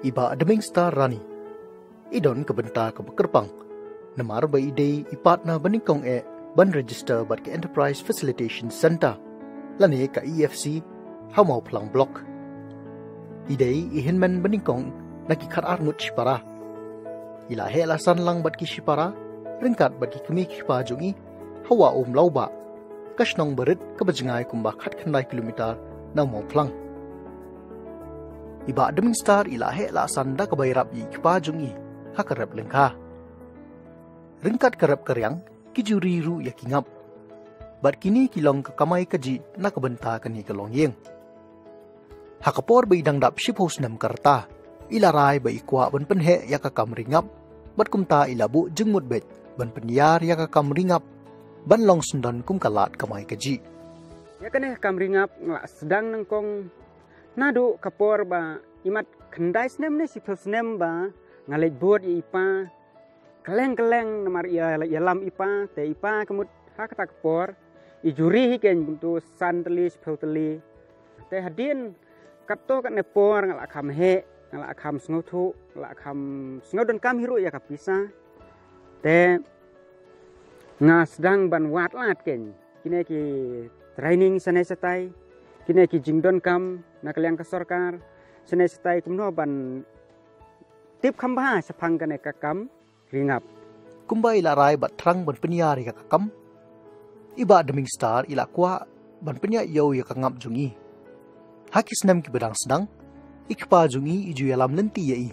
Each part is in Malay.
iba ademing star rani. Idon kebenta ke bekerpang. Namar ba ide ipat na baningkong ban register bat ke Enterprise Facilitation Center. Lani ka EFC hamau plang block. Ide ihinman baningkong nakikat armut shipara. Ila helasan lang bat ki shipara, ringkat bat ki kemi kipa jungi, hawa lauba. Kasnong berit kebajingai kumba kat kendai kilometer na mau plang. Iba deming star ila helasan da kebairap yi kipa jungi, hakarap lengka. Ringkat karap karyang, kijuri ru ya kingap. Bat kini kilong kekamai kaji na kebenta kani kelong yeng. Hakapor ba idang dap shipos nam karta, ilarai ba ikwa ban penhe ya kakam ringap, bat kumta ilabu jengmut bet, ban penyar ya kakam ringap, ban long sundan kum kalat kamai kaji. Ya kene kakam ringap ngelak sedang nengkong nadu kapor ba imat kendai senem ne sipos senem ba ngalek buat ipa keleng-keleng namar ia lam ipa te ipa kemut hak tak kapor ijuri hiken buntu santeli sepelteli te hadin kapto kat nepor ngalak kam he ngalak kam sngotu ngalak kam sngodon kam hiru ya kapisa te nga sedang ban wat lat ken kine ki training sane setai kine ki jingdon kam na kaliang kasorkar sane setai kumno ban tip khamba sapang kane kakam ringap. Kumba ila rai bat trang ban penyari ka kakam. Iba deming star ila kwa ban penya yau ya kangap jungi. Hakis nam ki bedang sedang. Ikpa jungi iju yalam lenti ya i.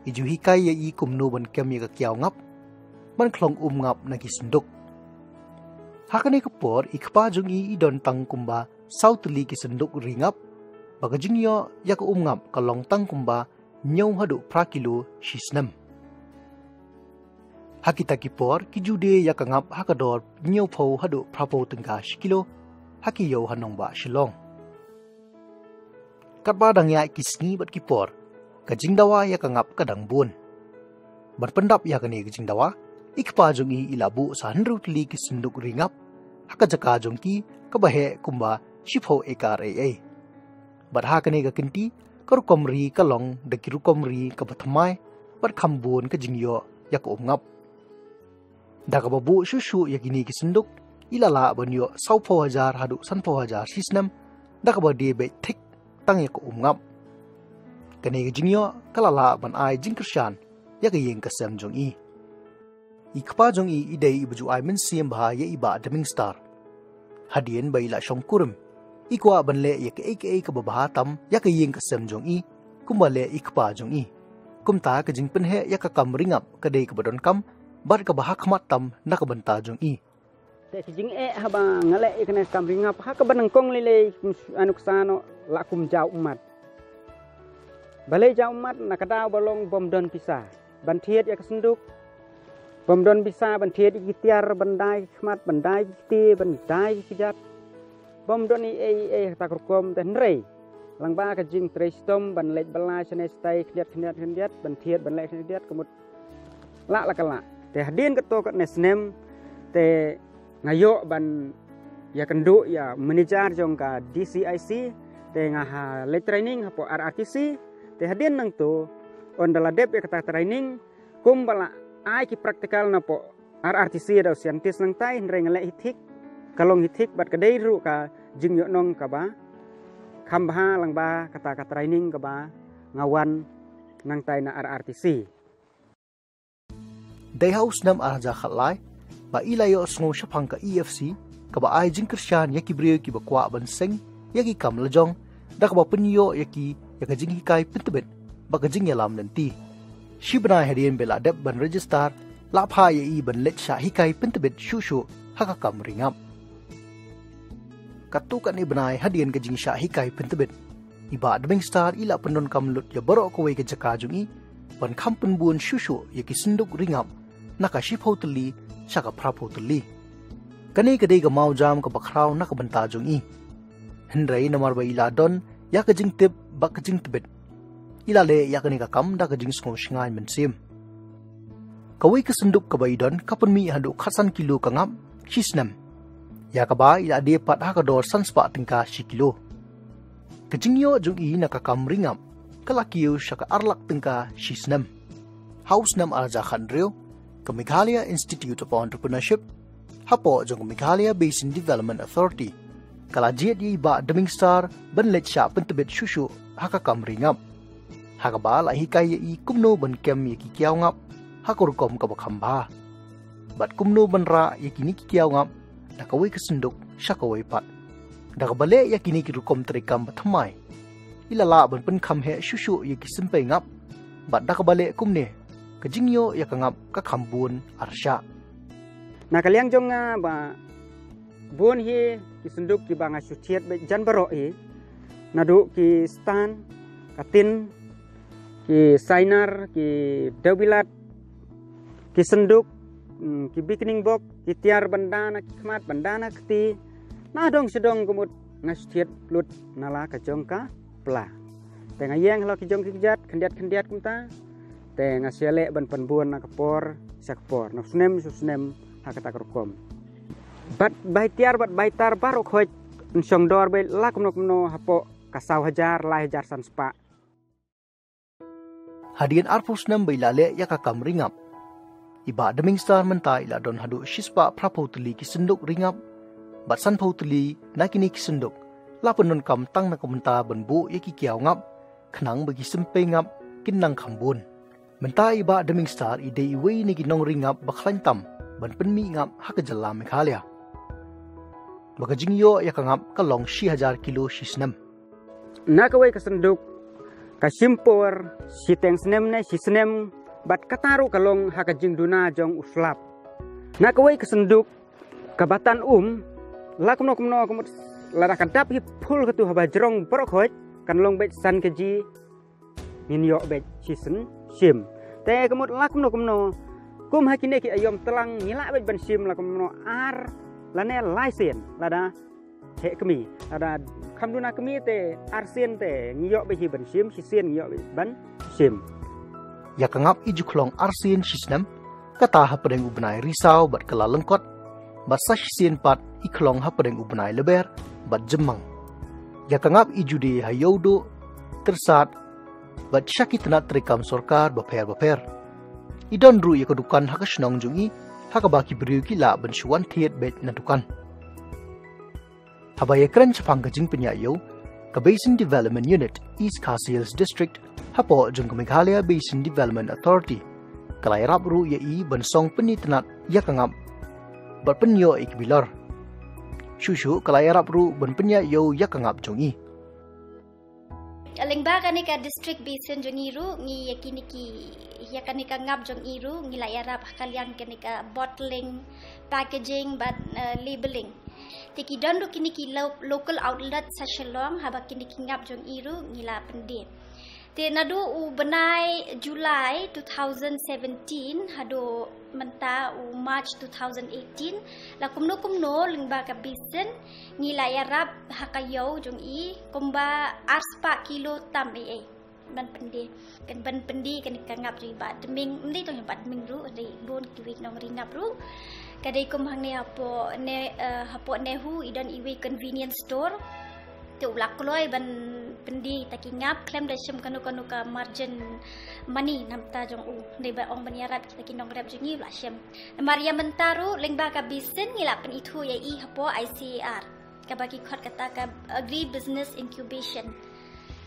Iju hikai ya i kumno ban kem ya kakiaw ngap. Ban klong ngap na kisenduk. Hakane kapor ikpa jungi idon tang kumba sautli kisenduk ringap. Bagajing yo ya ngap kalong tang kumba nyau hadu prakilo shisnam. Hakita kipor ki jude ya kangap hakador nyau pau hadu prapo tengga shikilo haki yo hanong ba shilong. Katba dang ya kisni bat kipor kajing dawa ya kangap kadang bun. Berpendap ya kani kajing dawa ikpa jungi ilabu sa hanru tli kisenduk ringap hakajaka jongki kabahe kumba shipho ekar ee. Barhakane ka kinti karukomri kalong dakirukomri kabathamai bat khambun kajing yo ya ngap. Dakababu shushu yakini kisenduk ilala banyo saupo hajar hadu sanpo hajar sisnam dakabadi be tik tang yak ngap kane jingyo kalala ban ai jingkershan yakayeng kasam jong i ikpa jong i idei ibuju ai men sim bha ya iba deming star hadien baila shongkurum ikwa banle yak aka kababahatam yakayeng kasam jong i kumbale ikpa jong i kumta ka jing penhe yakakam ringap kadei kabadon kam bar ka bahak matam nakabanta jong i te jing haba ngale ikne kam ringap ha ka banangkong lele anuksano lakum jau umat balai jau umat nakadaw balong bomdon pisa bantiet ya kesenduk bomdon bisa bantiet ikitiar bandai khmat bandai ti bandai kijat bomdon i takurkom tenrei langba ka jing trestom ban lej balai sene stai khniat bantiet ban lej khniat kemut la lakala te hadin keto kat nesnem te ngayo ban ya kendu ya manager jong ka DCIC te ngaha le training hapo RRTC te hadin nang tu on dala dep ya kata training kum bala ai ki praktikal na po RRTC da scientist nang tai ndre ngale hithik kalong hithik bat kadai ru ka jing yo nong ka ba khamba lang ba kata ka training ka ba ngawan nang tai na RRTC. Day house nam arja khalai ba ilayo sngo shapang ka EFC ka ba ai jingkershan yaki brio ki ba kwa ban seng yaki kam lajong da ka ba penyo yaki jing hikai pentebet ba ka jing yalam nanti shibna hedien bela dep ban register la pha ye i ban let sha hikai pentebet shushu haka kam ringap katukan ibnai hadien ka jing sha hikai pentebet iba deming star ila penon kam lut ya baro ko we ka jaka jungi ban kampen bun shushu yaki senduk ringap naka shipotli shaka prapotli kane kadai ga mau jam ka bakraw naka banta jong i hendrai namar ba ila don ya ka jing tip ba ka jing tibet ila le ya kani ka kam da ka jing sngo shingai mensim kawai ka senduk ka baidon kapun mi hadu khasan kilo ka ngam shisnam ya ka ba ila de pat ha ka dor sanspa tingka 10 kilo ka jing yo jong i naka kam ringam kalakiu syaka arlak tengka shisnam. House nam arja khandrio ke Meghalaya Institute of Entrepreneurship hapo jong Meghalaya Basin Development Authority. Kalajiat yi ba deming star ban let sha pentebet shushu haka kamringap. Haka ba la hikay yi kumno ban kem yi kikiaw ngap hakur kom kabakamba. Bat kumno ban ra yi kini kikiaw ngap nakaway kasundok syakaway pat. Dakabale ya kini kirukom terikam bathamay. Ilala ban penkam he shushu ya kisimpe ngap. Bat dakabale kumne kajingyo ya kangap kakambun arsya. Nakaliang jong nga ba bun hi kisunduk ki banga syutiet be jan baro e. Nadu ki stan katin ki sainar ki dawilat ki senduk ki beginning box ki tiar bandana ki khmat bandana kti. Na dong sedong kumut ngasiet lut nala kajongka pla. Te ngayeng lo kijong kijat kendiat kumta. Te ngasiale ban panbuan na kapor sakpor. Na susnem hakata kerkom. Bat baitiar bat baitar baru khoj nsong dor be lakum no hapo kasaw hajar la hajar san spa. Hadian arpus nam bailale ya kakam ringap. Iba deming star mentai la don hadu shispa prapotli kisenduk ringap. Bat san pautli nakini kisenduk. Lapun non kam tang na kumenta benbu ya kikiaw ngap. Kenang bagi sempe ngap kinang kambun. Mentai iba deming star ide iwe ni ginong ringap baklan tam. Ban penmi ngap hakajala Meghalaya. Bagajingyo ya kangap kalong 1000 kilo shisnam. Nakaway kasenduk kasimpor siteng snem ne sisnem bat kataru kalong hakajing duna jong uslap. Nakaway kasenduk kabatan lakum kumut lara kadap hi phul katu habajrong borokhoy kanlong bet san keji minyo bet sisen sim. Te kumut lakum kum hakine ki ayom telang ngila bet ban sim lakum ar lane laisen lada he kemi lada kamduna kemi te arsen te ngiyok be hi ban sim sisen ngiyok ban sim. Ya kangap ijuklong arsen sisnam kata hapadeng ubnai risau bat kala lengkot bat sasien pat iklong hapadeng ubnai leber bat jemang. Ya kangap ijude hayodo tersat bat syakitna terikam sorkar baper. Idon ru ya kedukan hakasnong jungi hakabaki beriu kila ban syuan thiet bet nadukan. Habaya keren chapang kajing penyayo ke Basin Development Unit East Khasi Hills District hapo jung ke Meghalaya Basin Development Authority. Kalay rap ru ya i ban song penitenat ya kangap bat penyo ikbilor. Shushu kalay rap ru ban penyayo ya kangap jungi. Lengba kanika district basin jong iru ngi yakiniki yakanika ngap jong iru ngi la yarap kaliang kanika bottling packaging but labeling tiki dondu kiniki local outlet sashalong haba kiniki ngap jong iru ngi la pende te nadu u benai July 2017 hado menta u March 2018 la kumno lengba ka basin ngi la yarap hakayo jong i kumba arspa kilo tam ban pendi kan ban pendi kan kangap ri ba deming ndi to bat mingru ri bon kiwi nong ringap ru kadai kum hang ne hapo nehu idan iwe convenience store tu ulak kloi ban pendi takingap claim da sim kanu ka margin money namta jong u dei ba ong banyarap kita kinong rap jungi la sim Maria mentaru lengba ka bisen ngila pen itu ya i hapo ICAR ka bagi khot kata ka agri business incubation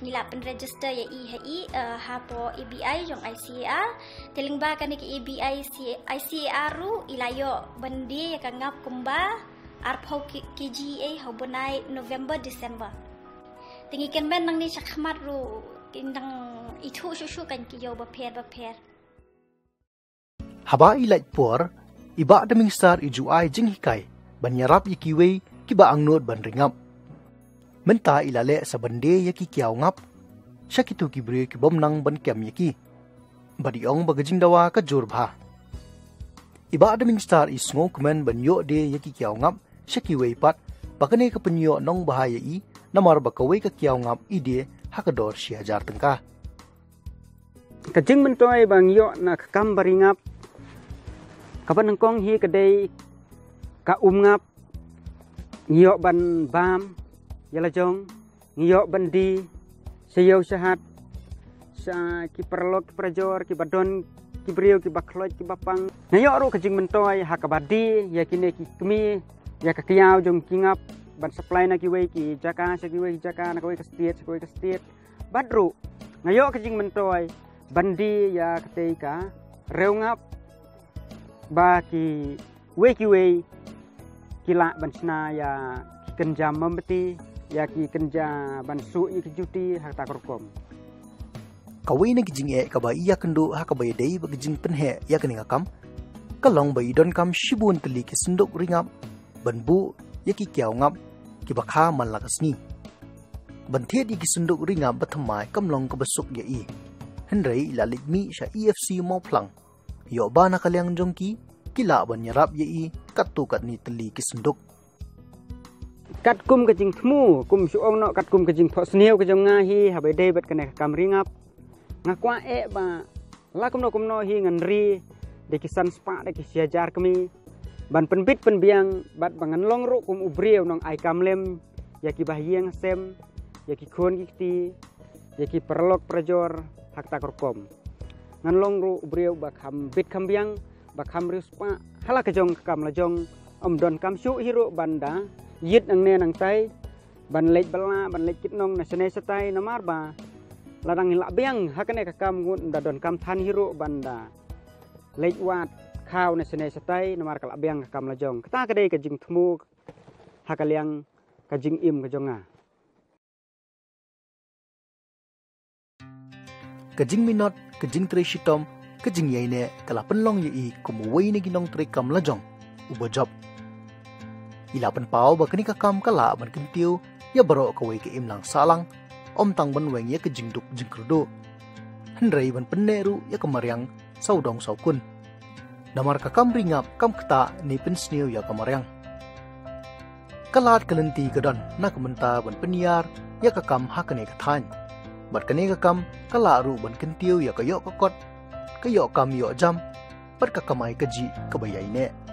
ngila pen register ya i hapo EBI jong ICAR telingba kan ki EBI ICAR ru ilayo bandi ya kangap kumba arpau KGA hubunai November December tingikan ben nang ni sakmat ru kindang itu susu kan kiyo baper haba ilait por iba deming star iju ai jing hikai banyarap yikiwe kiba angnot ban ringap menta ilale sabande yaki kiaw ngap syakitu kibre ki bomnang ban kem yaki badiong bagajing dawa ka jurba iba deming star isngo kumen banyo de yaki kiaw ngap syakiwe pat bakane ka penyo nong bahaya i namar bakawe ka kiaw ngap ide hakador 1000 tengka kajing mentoy bang yo na kam baringap kapan kong hi kadai ka ngap ngiyok ban bam yala jong ngiyok bandi sayaw sahat ki perlok ki prajor ki badon ki brio ki bakloj ki bapang ngayok ru kajing mentoy hakabadi ya kine ki kemi ya kakiau jong kingap ban supply na ki we ki jaka sa ki we jaka na ki we ka state badru ngayok kajing mentoy bandi ya ketika reungap ba ki we kila bansna ya kenja membeti ya ki kenja bansu ki juti harta korkom kawai na gijing kaba iya kendo hakabay day ba gijing penhe ya keninga kam kalong ba idon kam shibun teli ki sunduk ringap banbu ya ki kiaw ngap ki bakha man lakasni banthe di ki sunduk ringap bathamai kamlong ka basuk ya i henrei lalikmi sha EFC mo phlang yo ba na kalyang jongki kila ban yarap ya i katu kat ni teli ki sunduk kat kum kajing thmu kum suong no kat kum kajing tho sneu kajong ngahi habai dei bat kane kam ringap ngakwa ba la kum no hi nganri de kisan spa de ki siajar kami ban penbit penbiang bat bangan long ru kum ubrieu nong ai kamlem ya ki bahieng sem ya ki khon ki ti ya ki perlok prajor hak takorkom ngan long ru ubrieu ba kham bit kambiang ba kham rispa hala kajong kam lajong don kam su hiru banda yit ang ne nang tai ban lek bala ban lek kitnong na sene satai namar ba ladang la biang hakane ka kam ngun da don kam than hiru banda lek wat khau na sene satai namar ka biang ka kam lajong kata ka dei ka jing thmu hakaliang ka jing im ka jonga kajing minot kajing tre shitom kajing yaine kala penlong yi kumuwei ne ginong tre kam lajong ubojob ila pen pau ba kani ka kam kala ban kentiu ya baro ka wei ke im lang salang om tang ban weng ya kajing duk jingkrudo henrei ban penneru ya kamaryang saudong saukun namar ka kam ringap kam kta ni pensniu ya kamaryang kalat kalenti gadon na kamenta ban peniar ya ka kam hakane ka than bat kane ka kam kala ru ban kentiu ya ka yo ka kot ka yo kam yo jam bat ka kamai kaji kabayai ne